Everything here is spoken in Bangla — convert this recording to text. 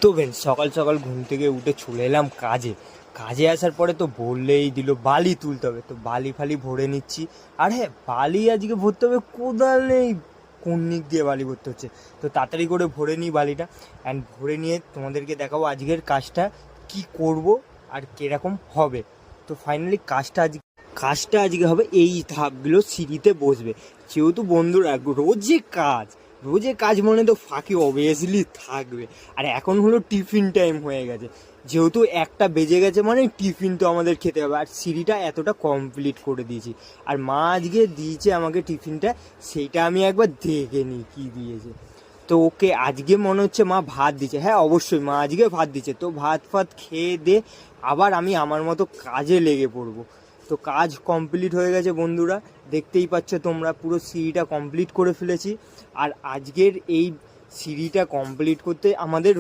তো বেন সকাল সকাল ঘুম থেকে উঠে চলে এলাম কাজে। কাজে আসার পরে তো বললেই দিল বালি তুলতে হবে, তো বালি ফালি ভরে নিচ্ছি। আর হ্যাঁ, বালি আজকে ভরতে হবে, কোদাল নেই, কন্নিক দিয়ে বালি ভরতে হচ্ছে। তো তাড়াতাড়ি করে ভরে নিই বালিটা, অ্যান্ড ভরে নিয়ে তোমাদেরকে দেখাবো আজকের কাজটা কি করব আর কিরকম হবে। তো ফাইনালি কাজটা আজকে হবে এই ধাপগুলো সিঁড়িতে বসবে। যেহেতু বন্ধুরা রোজে কাজ মানে তো ফাঁকি অবভিয়াসলি থাকবে। আর এখন হলো টিফিন টাইম হয়ে গেছে, যেহেতু 1টা বেজে গেছে মানে টিফিন তো আমাদের খেতে হবে। আর সিঁড়িটা এতটা কমপ্লিট করে দিয়েছি, আর মা আজকে দিয়েছে আমাকে টিফিনটা, সেইটা আমি একবার দেখে নিই কী দিয়েছে। তো ওকে আজকে মনে হচ্ছে মা ভাত দিচ্ছে, হ্যাঁ অবশ্যই মা আজকে ভাত দিচ্ছে। তো ভাত ফাত খেয়ে দে আবার আমি আমার মতো কাজে লেগে পড়বো। তো কাজ কমপ্লিট হয়ে গেছে বন্ধুরা, দেখতেই পাচ্ছ তোমরা, পুরো সিঁড়িটা কমপ্লিট করে ফেলেছি। আর আজকের এই সিঁড়িটা কমপ্লিট করতে আমাদের